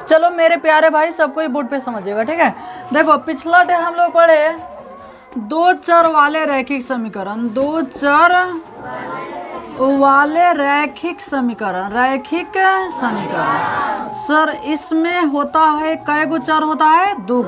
चलो मेरे प्यारे भाई सबको ही बोर्ड पे समझिएगा, ठीक है। देखो पिछला डे हम लोग पढ़े दो चर वाले रैखिक समीकरण, दो चर वाले रैखिक समीकरण, रैखिक समीकरण। सर इसमें होता है कै गो चर होता है? दो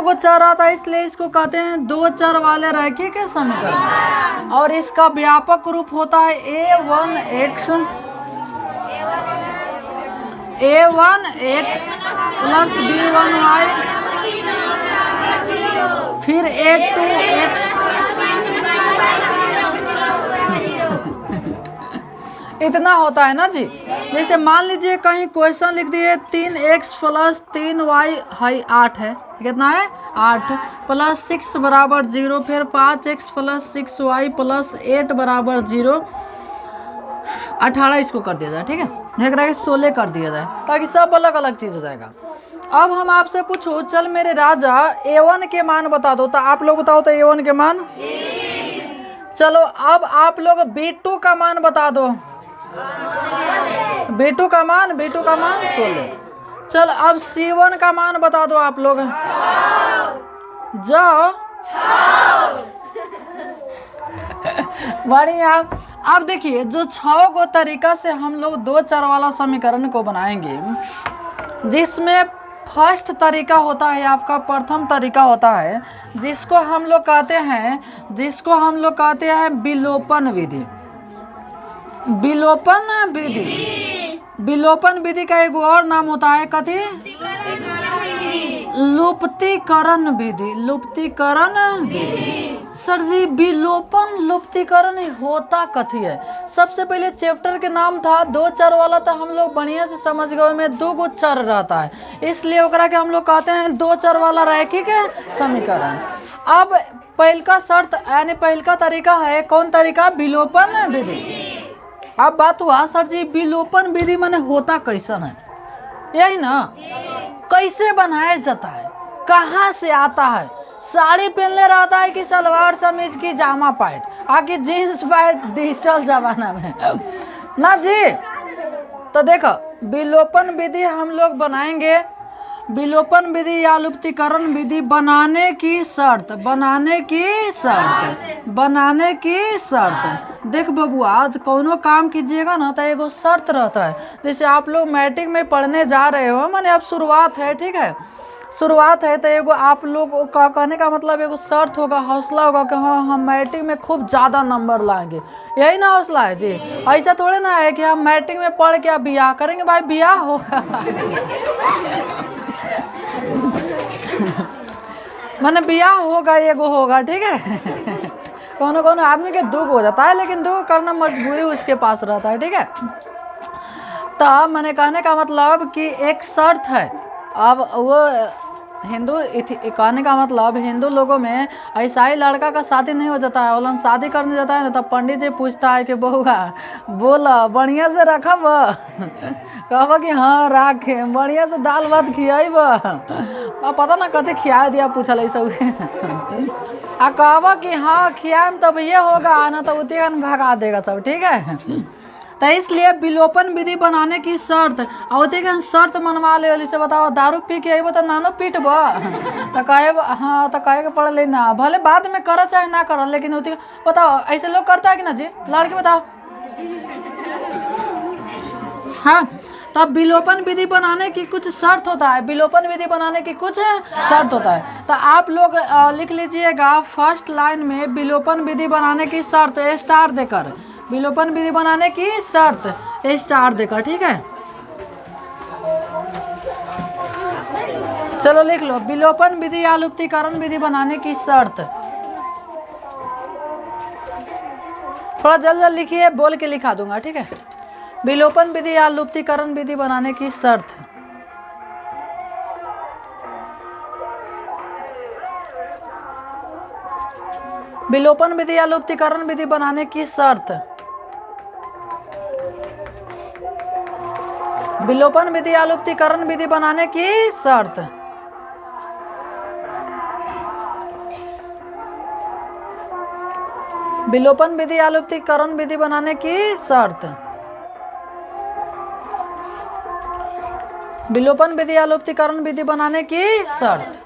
गो चर आता है, इसलिए इसको कहते हैं दो चर वाले रैखिक समीकरण। और इसका व्यापक रूप होता है a1x प्लस b1y फिर a2x इतना होता है ना जी। जैसे मान लीजिए कहीं क्वेश्चन लिख दिए 3x प्लस 3y है 8 है, कितना है? 8 प्लस 6 बराबर 0, फिर 5x प्लस 6y प्लस 8 बराबर 0, 18 इसको कर दिया जाए, ठीक है। देख रहा है 16 कर दिया जाए ताकि सब अलग अलग चीज हो जाएगा। अब हम आपसे पूछो, चल मेरे राजा a1 के मान बता दो, तो आप लोग बताओ तो a1 के मान। चलो अब आप लोग b2 का मान बता दो, b2 का मान 16। चल अब c1 का मान बता दो आप लोग, जाओ बढ़िया। अब देखिए जो 6 गो तरीका से हम लोग दो चर वाला समीकरण को बनाएंगे, जिसमें फर्स्ट तरीका होता है आपका, प्रथम तरीका होता है जिसको हम लोग कहते हैं विलोपन विधि। विलोपन विधि का एक और नाम होता है कथी? लुप्तीकरण विधि। सर जी विलोपन लुप्तीकरण होता कथी है? सबसे पहले चैप्टर के नाम था दो चर वाला, तो हम लोग बढ़िया से समझ गए में दो गो चर रहता है, इसलिए ओकरा के हम लोग कहते हैं दो चर वाला रैखिक समीकरण। अब पहलका शर्त यानी पहलका तरीका है कौन तरीका? विलोपन विधि। अब बात हुआ सर जी विलोपन विधि माने होता कैसन है, यही ना? कैसे बनाया जाता है, कहाँ से आता है? साड़ी पहनले रहता है कि सलवार समीज की जामा पैंट, आखिर जीन्स पैंट डिजिटल जमाना में ना जी। तो देखो विलोपन विधि हम लोग बनाएंगे। विलोपन विधि या लुप्तीकरण विधि बनाने की शर्त। देख बबुआ कोनो काम कीजिएगा ना तो एगो शर्त रहता है। जैसे आप लोग मैट्रिक में पढ़ने जा रहे हो, माने अब शुरुआत है, ठीक है, शुरुआत है, तो एगो आप लोग का कहने का मतलब एगो शर्त होगा, हौसला होगा कि हाँ हम मैट्रिक में खूब ज़्यादा नंबर लाएंगे, यही ना हौसला है जी। ऐसा थोड़े ना है कि हम मैट्रिक में पढ़ के अब बियाह करेंगे, भाई बियाह होगा माने बियाह होगा, एगो होगा, ठीक है कोनो आदमी के दुख हो जाता है, लेकिन दुख करना मजबूरी उसके पास रहता है, ठीक है। तो मैंने कहने का मतलब कि एक शर्त है। अब वो कहने का मतलब हिंदू लोगों में ऐसा ही लड़का का शादी नहीं हो जाता है, वो लोग शादी करने जाता है ना, तब पंडित जी पूछता है कि बहुआ बोला बढ़िया से रखब कहब कि हाँ राखे, बढ़िया से दाल भात खियाब, अब पता ना कते खिया दिया पूछल ऐसा आ कहब कि हाँ खियाम तब ये होगा ना, तो उतने भगा देगा सब, ठीक है। तो इसलिए विलोपन विधि बनाने की शर्त औते के शर्त मनवा ले से बताओ, दारू पी के अबो तो नानो पीटब तो कहे हाँ, तो कहे के पड़ ले ना, भले बाद में करो चाहे ना करो, लेकिन उतने बताओ ऐसे लोग करता है कि ना जी? लड़के बताओ हाँ। तब विलोपन विधि बनाने की कुछ शर्त होता है, विलोपन विधि बनाने की कुछ शर्त होता है। तो आप लोग लिख लीजिएगा फर्स्ट लाइन में विलोपन विधि बनाने की शर्त स्टार देकर, विलोपन विधि बनाने की शर्त स्टार देकर, ठीक है। चलो लिख लो विलोपन विधि या लुप्तीकरण विधि बनाने की शर्त। थोड़ा जल्द जल्द लिखिए, बोल के लिखा दूंगा, ठीक है। विलोपन विधि या लुप्तीकरण विधि बनाने की शर्त। विलोपन विधि या लुप्तीकरण विधि बनाने की शर्त। विलोपन विधि या लुप्तीकरण विधि बनाने की शर्त। विलोपन विधि या लुप्तीकरण विधि बनाने की शर्त। विलोपन विधि या लुप्तीकरण विधि बनाने की शर्त।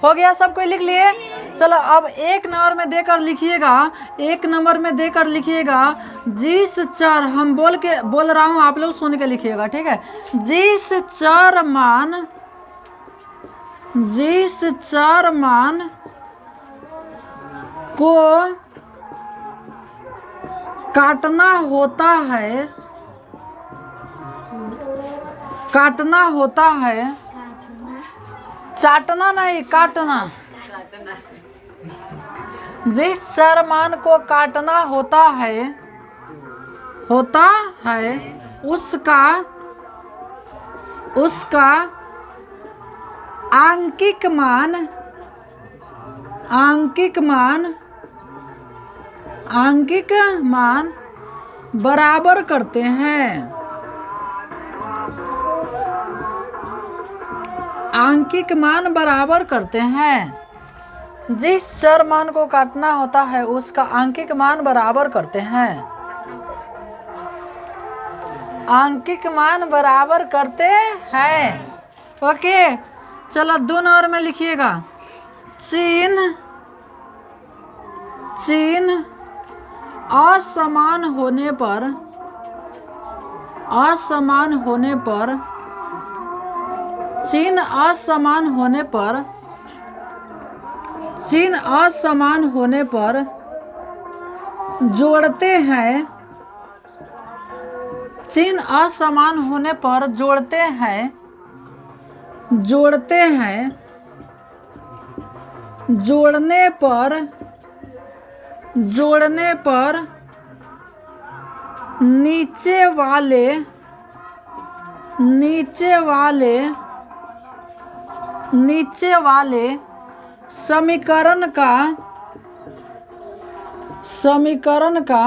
हो गया, सब कोई लिख लिए। चलो अब एक नंबर में देकर लिखिएगा, एक नंबर में देकर लिखिएगा जिस चर, हम बोल रहा हूं, आप लोग सुन के लिखिएगा, ठीक है। जिस चर मान को काटना होता है, चाटना नहीं, काटना। जिस चर मान को काटना होता है उसका आंकिक मान बराबर करते हैं। आंकिक मान बराबर करते हैं। जिस चर मान को काटना होता है उसका आंकिक मान बराबर करते हैं। आंकिक मान बराबर करते हैं। ओके, चलो 2 नंबर में लिखिएगा। चिन्ह असमान होने पर चिन्ह असमान होने पर जोड़ते हैं। चिन्ह असमान होने पर जोड़ते हैं। जोड़ने पर नीचे वाले समीकरण का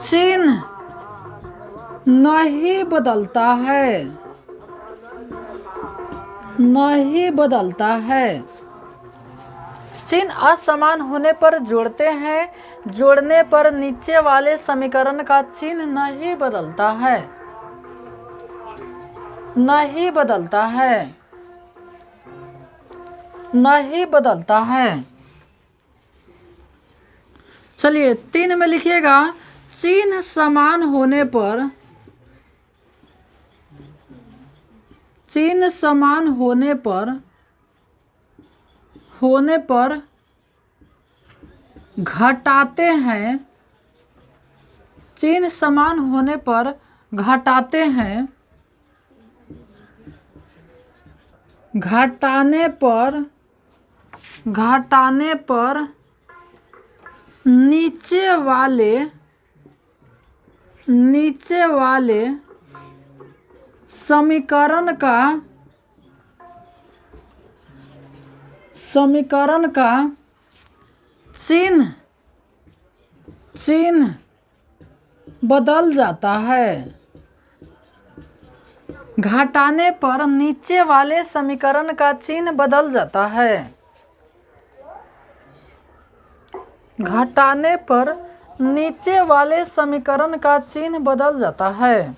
चिन्ह नहीं बदलता है। चिन्ह असमान होने पर जोड़ते हैं, जोड़ने पर नीचे वाले समीकरण का चिन्ह नहीं बदलता है। चलिए 3 में लिखिएगा। चिन्ह समान होने पर घटाते हैं। चिन्ह समान होने पर घटाते हैं। घटाने पर नीचे वाले समीकरण का चिन्ह बदल जाता है। घटाने पर नीचे वाले समीकरण का चिन्ह बदल जाता है। घटाने पर नीचे वाले समीकरण का चिन्ह बदल जाता है।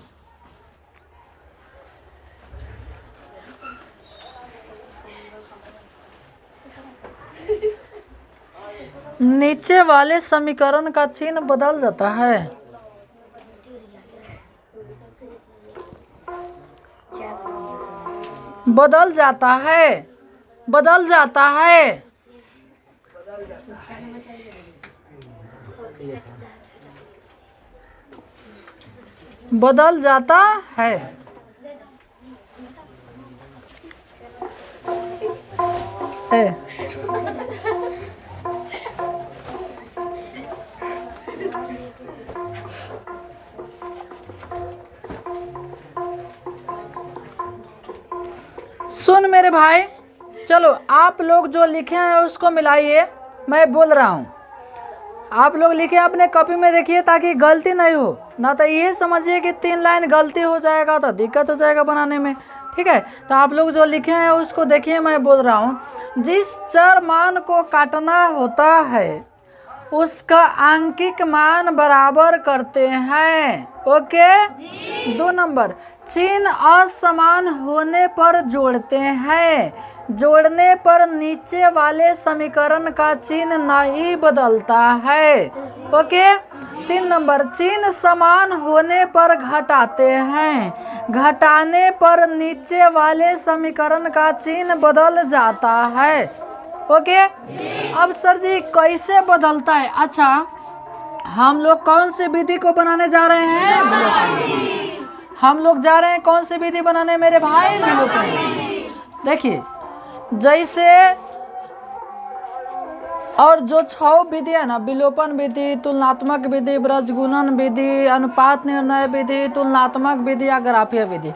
नीचे वाले समीकरण का चिन्ह बदल जाता है। बदल जाता है। बदल जाता है। बदल जाता है। सुन मेरे भाई, चलो आप लोग जो लिखे हैं उसको मिलाइए। मैं बोल रहा हूँ, आप लोग लिखे अपने कॉपी में देखिए ताकि गलती नहीं हो। ना तो ये समझिए कि 3 लाइन गलती हो जाएगा तो दिक्कत हो जाएगा बनाने में। ठीक है, तो आप लोग जो लिखे हैं उसको देखिए। मैं बोल रहा हूँ, जिस चर मान को काटना होता है उसका आंकिक मान बराबर करते हैं। ओके। 2 नंबर, चिन्ह असमान होने पर जोड़ते हैं, जोड़ने पर नीचे वाले समीकरण का चिन्ह नहीं बदलता है। ओके। 3 नंबर, चिन्ह समान होने पर घटाते हैं, घटाने पर नीचे वाले समीकरण का चिन्ह बदल जाता है। ओके। अब सर जी कैसे बदलता है? अच्छा, हम लोग कौन सी विधि को बनाने जा रहे हैं? हम लोग जा रहे हैं कौन सी विधि बनाने मेरे भाई? विलोपन। देखिए, जैसे और जो 6 विधि है ना, विलोपन विधि, तुलनात्मक विधि, ब्रजगुणन विधि, अनुपात निर्णय विधि, तुलनात्मक विधि या ग्राफीय विधि,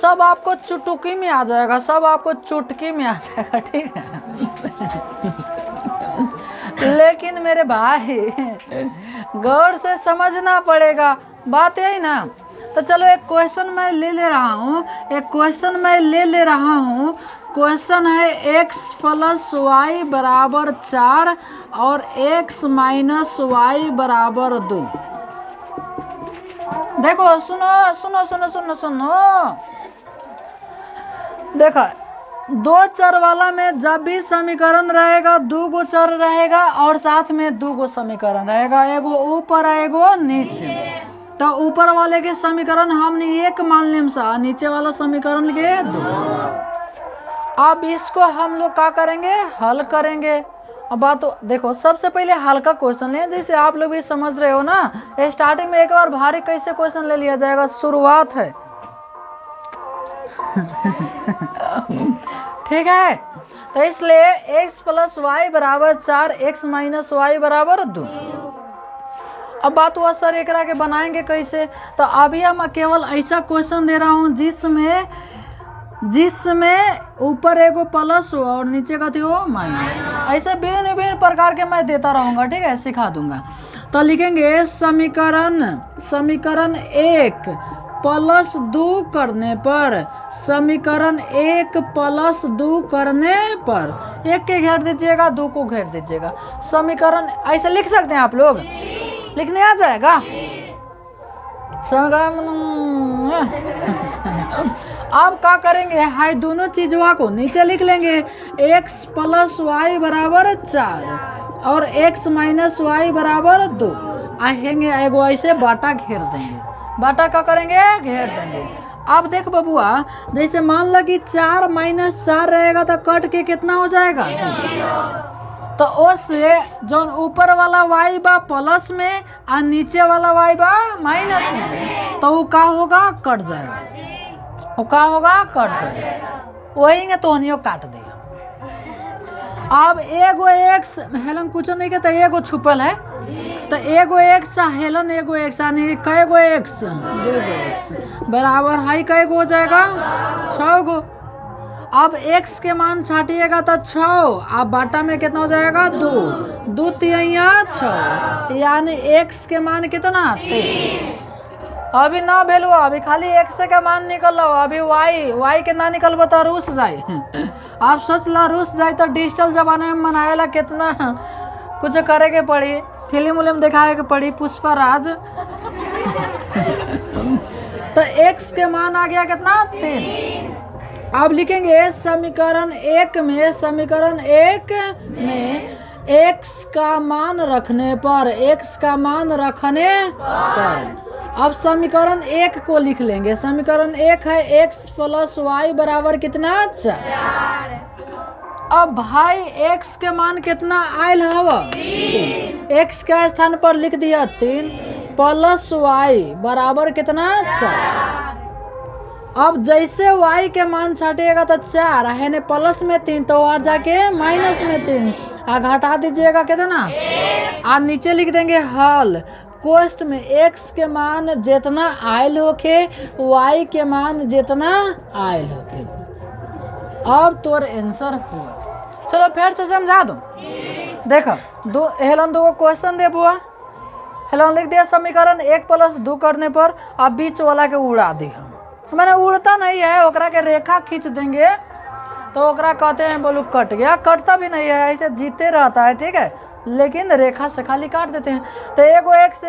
सब आपको चुटकी में आ जाएगा, सब आपको चुटकी में आ जाएगा। ठीक है। लेकिन मेरे भाई गौर से समझना पड़ेगा, बात यही ना। तो चलो एक क्वेश्चन मैं ले रहा हूँ, एक क्वेश्चन मैं ले रहा हूँ। क्वेश्चन है x + y = 4 और x - y = 2। देखो, सुनो सुनो सुनो सुनो सुनो, देखो 2 चर वाला में जब भी समीकरण रहेगा 2 गो चर रहेगा और साथ में 2 गो समीकरण रहेगा, एगो ऊपर एगो नीचे। तो ऊपर वाले के समीकरण हमने 1 मान लेम सा, नीचे वाला समीकरण के 2। अब इसको हम लोग क्या करेंगे? हल करेंगे। अब बात तो देखो, सबसे पहले हल्का क्वेश्चन ले, जैसे आप लोग भी समझ रहे हो ना। स्टार्टिंग में एक बार भारी कैसे क्वेश्चन ले लिया जाएगा, शुरुआत है। ठीक है। तो इसलिए x + y = 4, x - y = 2। अब बात हुआ सर एकरा के बनाएंगे कैसे? तो अभी हम केवल ऐसा क्वेश्चन दे रहा हूँ जिसमें ऊपर एगो प्लस हो और नीचे का थी वो माइनस। ऐसे विभिन्न विभिन्न प्रकार के मैं देता रहूँगा। ठीक है, सिखा दूंगा। तो लिखेंगे समीकरण 1 + 2 करने पर, समीकरण 1 + 2 करने पर 1 के घेर दीजिएगा, 2 को घेर दीजिएगा। समीकरण ऐसे लिख सकते हैं आप लोग, लिखने आ जाएगा अब क्या करेंगे? हाई दोनों चीजों को नीचे लिख लेंगे। x + y = 4 और x - y = 2। आएंगे एगो ऐसे बाटा घेर देंगे, बाटा क्या करेंगे? घेर देंगे। अब देख बबुआ, जैसे मान लो कि 4 - 4 रहेगा तो कट के कितना हो जाएगा? तो उससे जो ऊपर वाला y बा प्लस में और नीचे वाला y बा माइनस में, तो वो क्या होगा? कट जाएगा। वो क्या होगा? कट जाएगा। वही तो हनियो काट देगा। अब एगो x हेलन कुछ नहीं कहता, एगो छुपल है, तो एगो x हेलन एगो x, यानी कैगो x? 2 x बराबर हाई कैगो हो जाएगा? 6 गो। अब x के मान छाटिएगा तो 6, अब बाटा में कितना हो जाएगा? 2 2 3 6, यानी x के मान कितना? 3। अभी ना भेलू, अभी खाली x का मान निकल रहा। अभी y के ना निकल तो रूस जाए। आप सोच ला, रूस जाए तो डिजिटल जमाने में मनावेला कितना कुछ करे के पड़ी, फिल्म उलिम दिखावे के पड़ी, पुष्पराज। तो x के मान आ गया कितना? 3। अब लिखेंगे समीकरण 1 में, समीकरण 1 में x का मान रखने पर, x का मान रखने पर, अब समीकरण 1 को लिख लेंगे। समीकरण 1 है x + y = कितना? 4। अब भाई x के मान कितना आयल हवा? 3। x के स्थान पर लिख दिया 3 + y = कितना? 4। अब जैसे y के मान छाटिएगा तो 4 है ने प्लस में 3, तो और जाके माइनस में 3, घटा दीजिएगा कितना? आप नीचे लिख देंगे हल। कोष्ट में x के मान जितना आयल होके, y के मान जितना आयल होके। अब तोर आंसर हुआ। चलो फिर से समझा दो। देखो, हेलन 2 क्वेश्चन दे बुआ। हेलन लिख दिया समीकरण 1 + 2 करने पर, अब बीच वाला के उड़ा दिया। मैंने उड़ता नहीं है, ओकरा के रेखा खींच देंगे तो ओकरा कहते हैं बोलू कट गया। कटता भी नहीं है, ऐसे जीते रहता है। ठीक है, लेकिन रेखा से खाली काट देते हैं। तो एगो x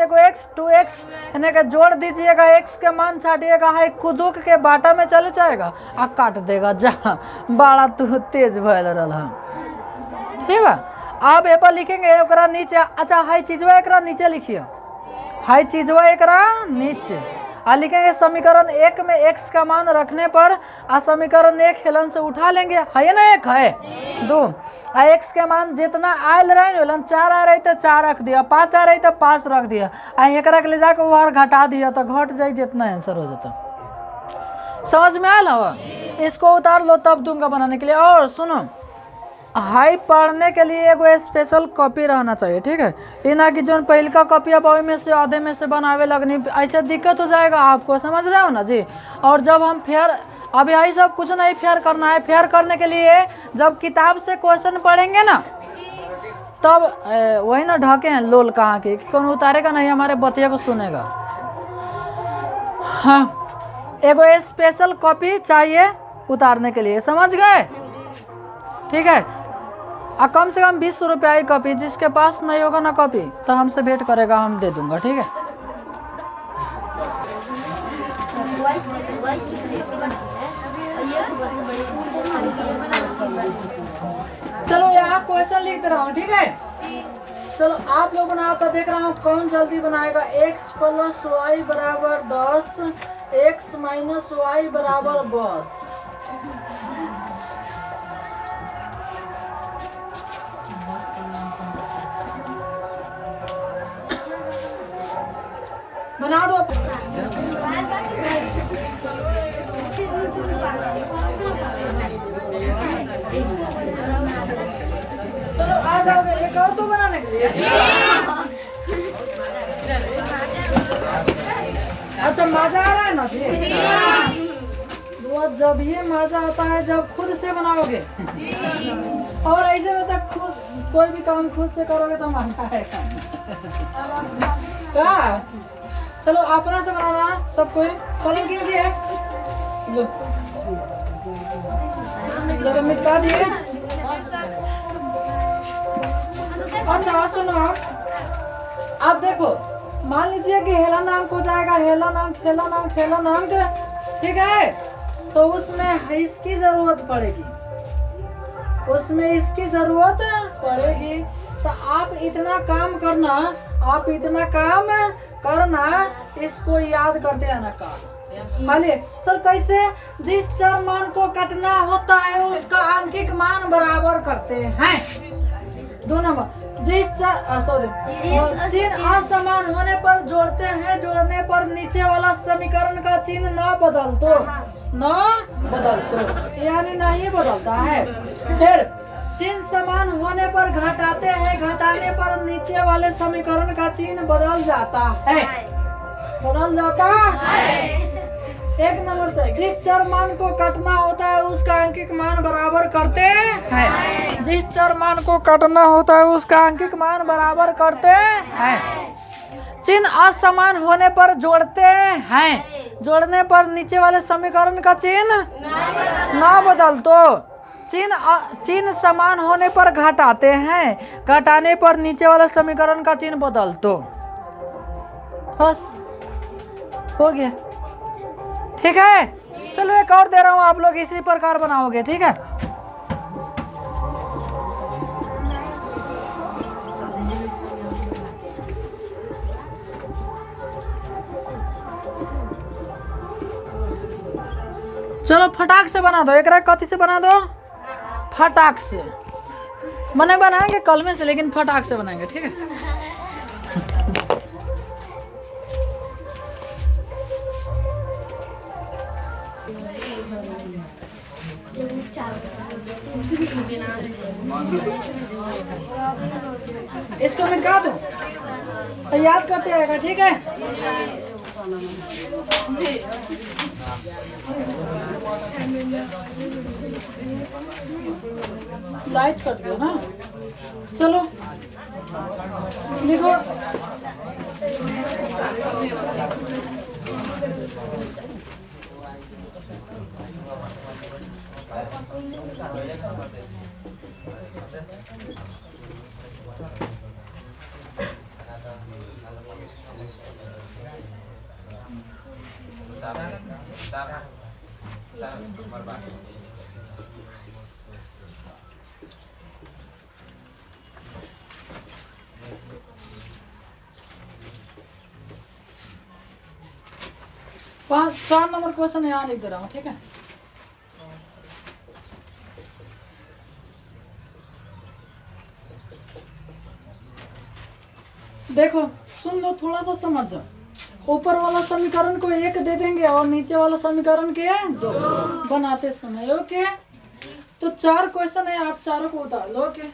2x यानी कि जोड़ दीजिएगा, x के मान छाटिएगा, है कुदुक के बाटा में चले जाएगा आ काट देगा। जा बड़ा तू तेज भयल रहा, ठीक है। आप ए पर लिखेंगे एकरा नीचे, अच्छा हाई चीजवा एकरा नीचे लिखिए, हाई चीजवा एकरा नीचे आ लिखेंगे समीकरण 1 में x का मान रखने पर आ समीकरण 1 हेलन से उठा लेंगे, है ना, 1 है 2 आ x के मान जितना आयल रहे हेलन 4 आ रही तो 4 रख दिया, 5 आ रही तो 5 रख दिया आ एकरा के ले जाकर वहां घटा दिया तो घट जाए जितना आंसर हो जाता। समझ में आयल हवा? इसको उतार लो तब दूंगा बनाने के लिए। और सुनो, हाई पढ़ने के लिए एगो स्पेशल कॉपी रहना चाहिए, ठीक है। ये ना कि जो पहल का कॉपी अब में से आधे में से बनावे लगनी, ऐसे दिक्कत हो जाएगा आपको, समझ रहे हो ना जी। और जब हम फेयर, अभी यही सब कुछ नहीं फेयर करना है, फेयर करने के लिए जब किताब से क्वेश्चन पढ़ेंगे ना तब वही ना ढके हैं लोल कहाँ के, कौन उतारेगा नहीं, हमारे बतिया को सुनेगा। हाँ, एगो स्पेशल कॉपी चाहिए उतारने के लिए, समझ गए, ठीक है। कम से कम 20 रुपया की कॉपी, जिसके पास नहीं होगा ना कॉपी तो हमसे भेंट करेगा, हम दे दूंगा, ठीक है। चलो यहाँ क्वेश्चन लिख दे रहा हूँ, ठीक है। चलो आप लोग बनाओ तो देख रहा हूँ कौन जल्दी बनाएगा। x + y बराबर 10, x - y बराबर 10। बना दो। चलो आ जाओगे, एक और तो बनाने के लिए। अच्छा मजा आ रहा है ना जी? वो जब ये मजा आता है जब खुद से बनाओगे, और ऐसे में तक खुद कोई भी काम खुद से करोगे तो मजा आएगा। क्या? चलो अपना से बनाना सब कोई। कलम किन की है? लो जरा मिटा दिए। अच्छा सुनो, आप देखो, मान लीजिए कि हेलन अंक हो जाएगा, हेलन अंक, ठीक है। तो उसमें इसकी जरूरत पड़ेगी, उसमें इसकी जरूरत पड़ेगी। तो आप इतना काम करना, इसको याद करते आना काल। खाली सर कैसे? जिस चर मान को काटना होता है उसका अंकिक मान बराबर करते हैं। 2 नंबर, चिन्ह असमान होने पर जोड़ते हैं, जोड़ने पर नीचे वाला समीकरण का चिन्ह न बदल दो, यानी नहीं बदलता है। फिर चिन्ह समान होने पर घटाते हैं, घटाने पर नीचे वाले समीकरण का चिन्ह बदल जाता है। 1 नंबर से, जिस चर मान को काटना होता है उसका अंकिक मान बराबर करते हैं, जिस चर मान को काटना होता है उसका अंकिक मान बराबर करते हैं। चिन्ह असमान होने पर जोड़ते हैं, जोड़ने पर नीचे वाले समीकरण का चिन्ह ना बदल दो। चिन्ह समान होने पर घटाते हैं, घटाने पर नीचे वाला समीकरण का चिन्ह बदल दो। बस हो गया, ठीक है। चलो एक और दे रहा हूं, आप लोग इसी प्रकार बनाओगे, ठीक है। चलो फटाक से बना दो, एक कथी से बना दो? फटाक से मने बनाएंगे कलमे से, लेकिन फटाक से बनाएंगे, ठीक है। इसको मिटा दो तो याद करते आएगा, ठीक है। लाइट कट गया ना, चलो लिखो। 4 नंबर क्वेश्चन यहाँ लिख दे रहा हूँ, ठीक है। देखो सुन लो, थोड़ा सा समझ जाओ। ऊपर वाला समीकरण को 1 दे देंगे और नीचे वाला समीकरण के 2 बनाते समय। ओके, तो 4 क्वेश्चन है, आप चारों को उतार लो। ओके।